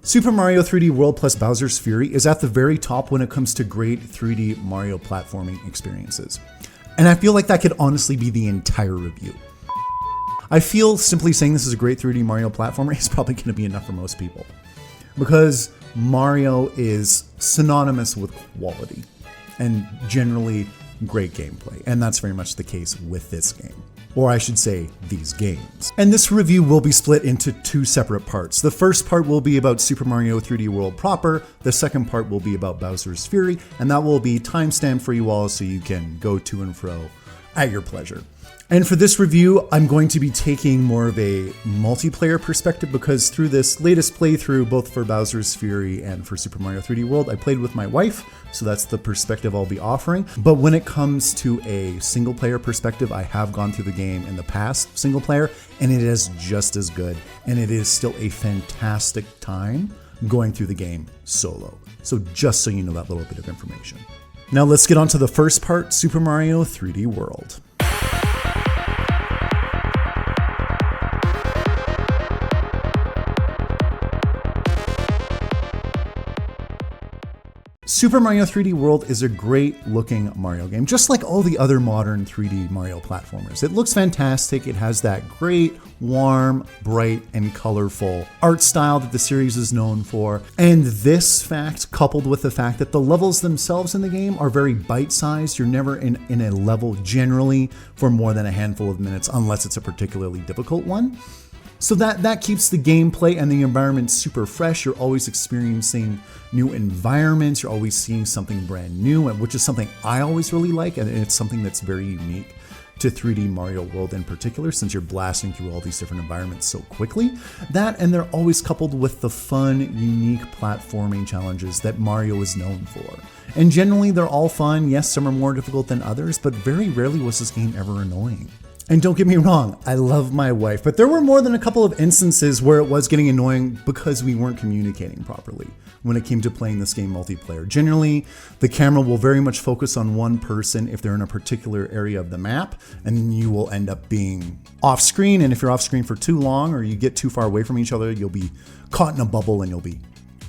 Super Mario 3D World plus Bowser's Fury is at the very top when it comes to great 3D Mario platforming experiences. And I feel like that could honestly be the entire review. I feel simply saying this is a great 3D Mario platformer is probably going to be enough for most people. Because Mario is synonymous with quality and generally great gameplay. And that's very much the case with this game. Or I should say, these games. And this review will be split into two separate parts. The first part will be about Super Mario 3D World proper, the second part will be about Bowser's Fury, and that will be timestamped for you all so you can go to and fro at your pleasure. And for this review, I'm going to be taking more of a multiplayer perspective because through this latest playthrough, both for Bowser's Fury and for Super Mario 3D World, I played with my wife, so that's the perspective I'll be offering. But when it comes to a single player perspective, I have gone through the game in the past single player, and it is just as good. And it is still a fantastic time going through the game solo. So just so you know that little bit of information. Now let's get on to the first part, Super Mario 3D World. Super Mario 3D World is a great looking Mario game, just like all the other modern 3D Mario platformers. It looks fantastic. It has that great, warm, bright, and colorful art style that the series is known for. And this fact, coupled with the fact that the levels themselves in the game are very bite-sized, you're never in a level generally for more than a handful of minutes, unless it's a particularly difficult one. So that keeps the gameplay and the environment super fresh. You're always experiencing new environments. You're always seeing something brand new, which is something I always really like. And it's something that's very unique to 3D Mario World in particular, since you're blasting through all these different environments so quickly. That, and they're always coupled with the fun, unique platforming challenges that Mario is known for. And generally, they're all fun. Yes, some are more difficult than others, but very rarely was this game ever annoying. And don't get me wrong, I love my wife, but there were more than a couple of instances where it was getting annoying because we weren't communicating properly when it came to playing this game multiplayer. Generally, the camera will very much focus on one person if they're in a particular area of the map, and then you will end up being off screen. And if you're off screen for too long or you get too far away from each other, you'll be caught in a bubble and you'll be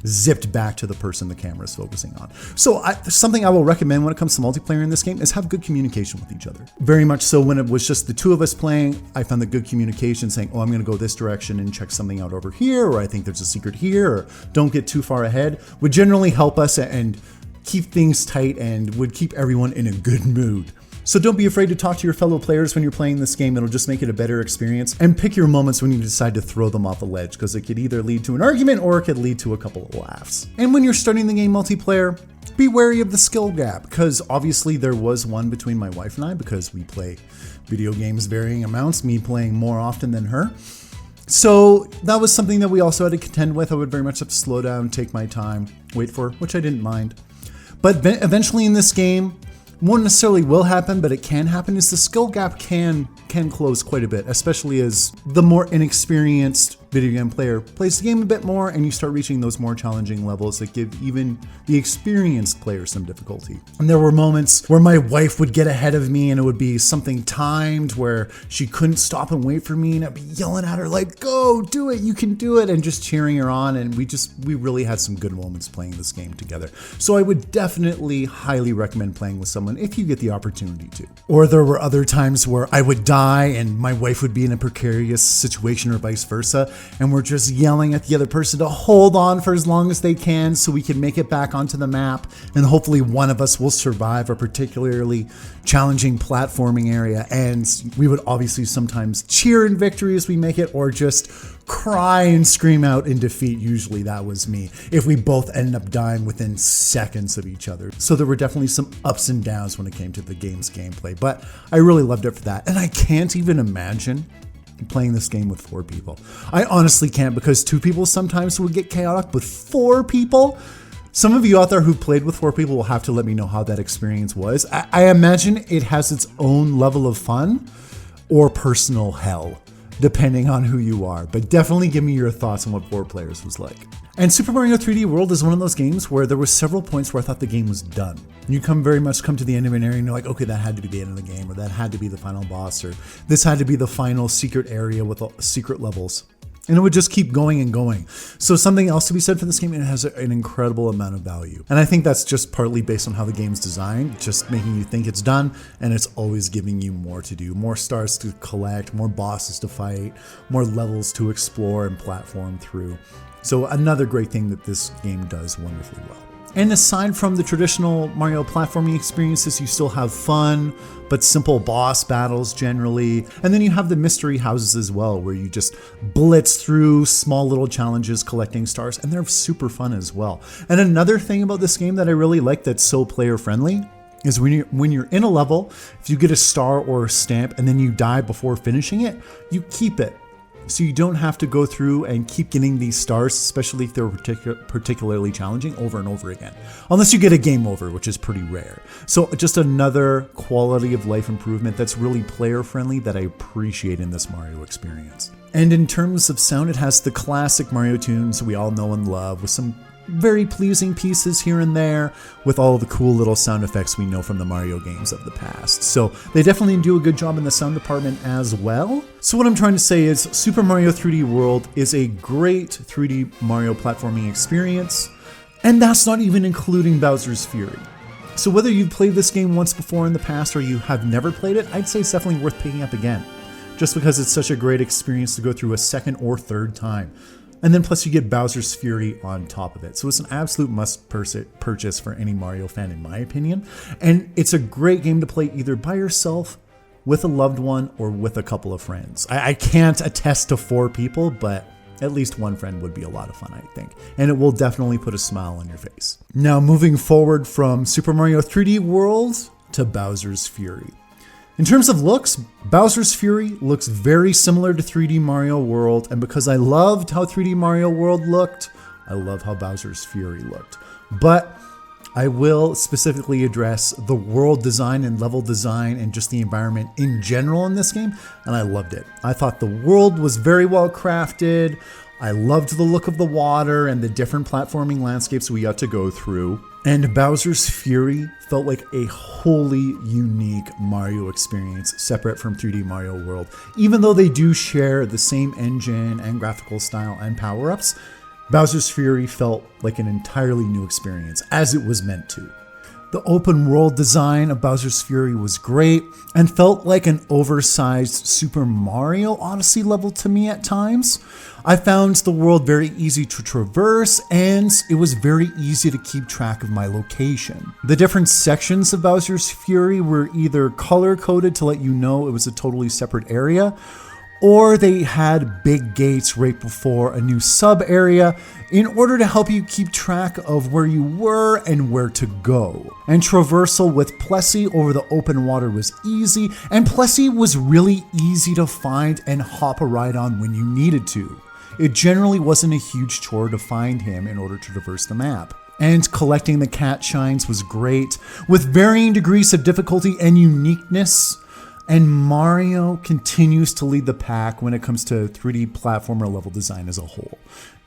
zipped back to the person the camera is focusing on. So something I will recommend when it comes to multiplayer in this game is have good communication with each other. Very much so when it was just the two of us playing, I found the good communication saying, oh, I'm going to go this direction and check something out over here, or I think there's a secret here, or don't get too far ahead, would generally help us and keep things tight and would keep everyone in a good mood. So don't be afraid to talk to your fellow players when you're playing this game. It'll just make it a better experience. And pick your moments when you decide to throw them off the ledge, because it could either lead to an argument or it could lead to a couple of laughs. And when you're starting the game multiplayer, be wary of the skill gap, because obviously there was one between my wife and I, because we play video games varying amounts, me playing more often than her. So that was something that we also had to contend with. I would very much have to slow down, take my time, wait for, which I didn't mind. But eventually in this game, won't necessarily will happen, but it can happen, is the skill gap can close quite a bit, especially as the more inexperienced video game player plays the game a bit more and you start reaching those more challenging levels that give even the experienced player some difficulty. And there were moments where my wife would get ahead of me and it would be something timed where she couldn't stop and wait for me, and I'd be yelling at her like, go, do it, you can do it, and just cheering her on. And we really had some good moments playing this game together. So I would definitely highly recommend playing with someone if you get the opportunity to. Or there were other times where I would die and my wife would be in a precarious situation or vice versa, and we're just yelling at the other person to hold on for as long as they can so we can make it back onto the map, and hopefully one of us will survive a particularly challenging platforming area. And we would obviously sometimes cheer in victory as we make it, or just cry and scream out in defeat. Usually that was me, if we both ended up dying within seconds of each other. So there were definitely some ups and downs when it came to the game's gameplay, but I really loved it for that. And I can't even imagine playing this game with 4 people. I honestly can't, because 2 people sometimes would get chaotic, but 4 people? Some of you out there who played with 4 people will have to let me know how that experience was. I imagine it has its own level of fun or personal hell, depending on who you are. But definitely give me your thoughts on what 4 players was like. And Super Mario 3D World is one of those games where there were several points where I thought the game was done. You very much come to the end of an area and you're like, okay, that had to be the end of the game, or that had to be the final boss, or this had to be the final secret area with all secret levels. And it would just keep going and going. So something else to be said for this game, it has an incredible amount of value. And I think that's just partly based on how the game's designed, just making you think it's done, and it's always giving you more to do, more stars to collect, more bosses to fight, more levels to explore and platform through. So another great thing that this game does wonderfully well. And aside from the traditional Mario platforming experiences, you still have fun, but simple boss battles generally. And then you have the mystery houses as well, where you just blitz through small little challenges collecting stars, and they're super fun as well. And another thing about this game that I really like that's so player friendly is when you're in a level, if you get a star or a stamp and then you die before finishing it, you keep it. So you don't have to go through and keep getting these stars, especially if they're particularly challenging, over and over again. Unless you get a game over, which is pretty rare. So just another quality of life improvement that's really player friendly that I appreciate in this Mario experience. And in terms of sound, it has the classic Mario tunes we all know and love, with some very pleasing pieces here and there, with all the cool little sound effects we know from the Mario games of the past. So they definitely do a good job in the sound department as well. So what I'm trying to say is Super Mario 3D World is a great 3D Mario platforming experience, and that's not even including Bowser's Fury. So whether you've played this game once before in the past or you have never played it, I'd say it's definitely worth picking up again, just because it's such a great experience to go through a second or third time. And then plus you get Bowser's Fury on top of it. So it's an absolute must purchase for any Mario fan, in my opinion. And it's a great game to play either by yourself, with a loved one, or with a couple of friends. I can't attest to 4 people, but at least one friend would be a lot of fun, I think. And it will definitely put a smile on your face. Now moving forward from Super Mario 3D World to Bowser's Fury. In terms of looks, Bowser's Fury looks very similar to 3D Mario World, and because I loved how 3D Mario World looked, I love how Bowser's Fury looked. But I will specifically address the world design and level design and just the environment in general in this game, and I loved it. I thought the world was very well crafted. I loved the look of the water and the different platforming landscapes we got to go through. And Bowser's Fury felt like a wholly unique Mario experience, separate from 3D Mario World. Even though they do share the same engine and graphical style and power-ups, Bowser's Fury felt like an entirely new experience, as it was meant to. The open world design of Bowser's Fury was great and felt like an oversized Super Mario Odyssey level to me at times. I found the world very easy to traverse, and it was very easy to keep track of my location. The different sections of Bowser's Fury were either color-coded to let you know it was a totally separate area, or they had big gates right before a new sub-area in order to help you keep track of where you were and where to go. And traversal with Plessy over the open water was easy, and Plessy was really easy to find and hop a ride on when you needed to. It generally wasn't a huge chore to find him in order to traverse the map. And collecting the cat shines was great, with varying degrees of difficulty and uniqueness. And Mario continues to lead the pack when it comes to 3D platformer level design as a whole.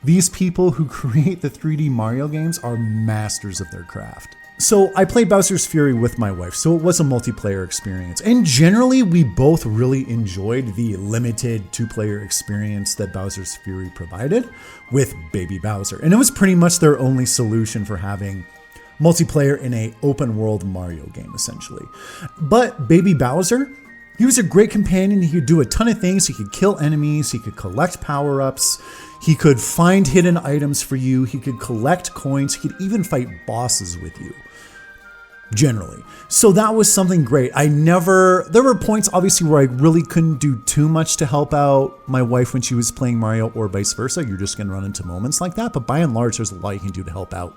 These people who create the 3D Mario games are masters of their craft. So I played Bowser's Fury with my wife, so it was a multiplayer experience. And generally, we both really enjoyed the limited 2-player experience that Bowser's Fury provided with Baby Bowser. And it was pretty much their only solution for having multiplayer in an open world Mario game, essentially. But Baby Bowser, he was a great companion. He could do a ton of things. He could kill enemies. He could collect power-ups. He could find hidden items for you. He could collect coins. He could even fight bosses with you, generally. So that was something great. There were points obviously where I really couldn't do too much to help out my wife when she was playing Mario, or vice versa. You're just going to run into moments like that. But by and large, there's a lot you can do to help out.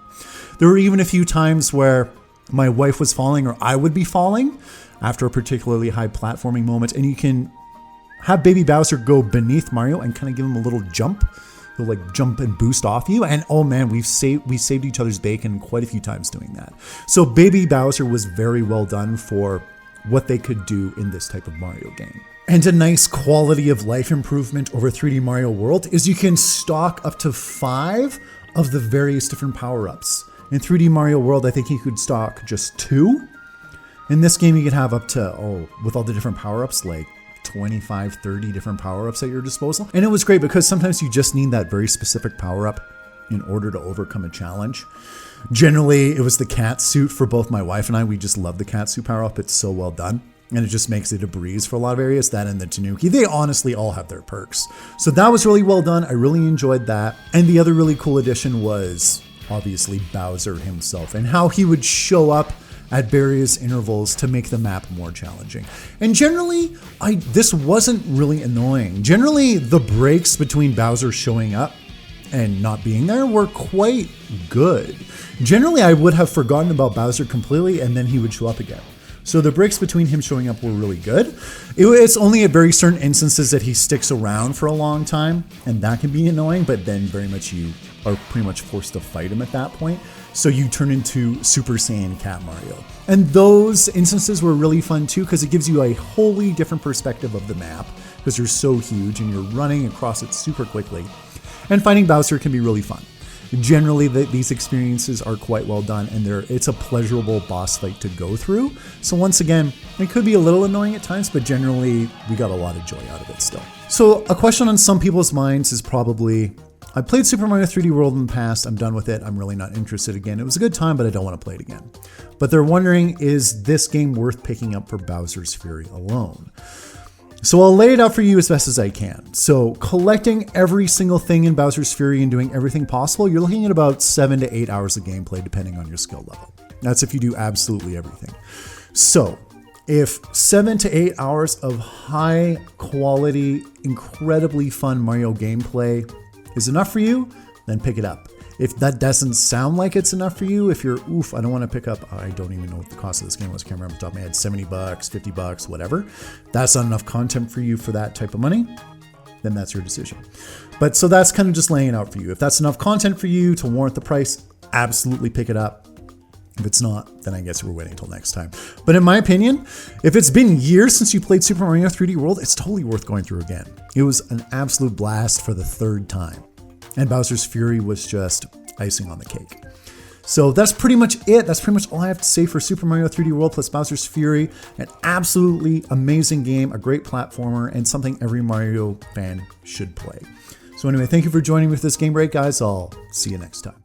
There were even a few times where my wife was falling, or I would be falling after a particularly high platforming moment, and you can have Baby Bowser go beneath Mario and kind of give him a little jump. He'll like jump and boost off you, and oh man, we saved each other's bacon quite a few times doing that. So Baby Bowser was very well done for what they could do in this type of Mario game. And a nice quality of life improvement over 3D Mario World is you can stock up to 5 of the various different power-ups. In 3D Mario World, I think you could stock just 2. In this game, you could have up to, with all the different power-ups, like 25, 30 different power-ups at your disposal. And it was great because sometimes you just need that very specific power-up in order to overcome a challenge. Generally, it was the cat suit for both my wife and I. We just love the cat suit power-up. It's so well done. And it just makes it a breeze for a lot of areas. That and the Tanuki, they honestly all have their perks. So that was really well done. I really enjoyed that. And the other really cool addition was obviously Bowser himself and how he would show up at various intervals to make the map more challenging. And generally, this wasn't really annoying. Generally, the breaks between Bowser showing up and not being there were quite good. Generally, I would have forgotten about Bowser completely and then he would show up again. So the breaks between him showing up were really good. It's only at very certain instances that he sticks around for a long time, and that can be annoying, but then very much you are pretty much forced to fight him at that point. So you turn into Super Saiyan Cat Mario. And those instances were really fun too, because it gives you a wholly different perspective of the map, because you're so huge and you're running across it super quickly. And fighting Bowser can be really fun. Generally, these experiences are quite well done, and it's a pleasurable boss fight to go through. So once again, it could be a little annoying at times, but generally, we got a lot of joy out of it still. So a question on some people's minds is probably, I played Super Mario 3D World in the past, I'm done with it, I'm really not interested again. It was a good time, but I don't want to play it again. But they're wondering, is this game worth picking up for Bowser's Fury alone? So I'll lay it out for you as best as I can. So collecting every single thing in Bowser's Fury and doing everything possible, you're looking at about 7 to 8 hours of gameplay, depending on your skill level. That's if you do absolutely everything. So if 7 to 8 hours of high quality, incredibly fun Mario gameplay is enough for you, then pick it up. If that doesn't sound like it's enough for you, if you're, I don't want to pick up, I don't even know what the cost of this game was, I can't remember off the top of my head, $70, $50, whatever. That's not enough content for you for that type of money, then that's your decision. But so that's kind of just laying it out for you. If that's enough content for you to warrant the price, absolutely pick it up. If it's not, then I guess we're waiting until next time. But in my opinion, if it's been years since you played Super Mario 3D World, it's totally worth going through again. It was an absolute blast for the third time. And Bowser's Fury was just icing on the cake. So that's pretty much it. That's pretty much all I have to say for Super Mario 3D World plus Bowser's Fury. An absolutely amazing game, a great platformer, and something every Mario fan should play. So anyway, thank you for joining me for this game break, guys. I'll see you next time.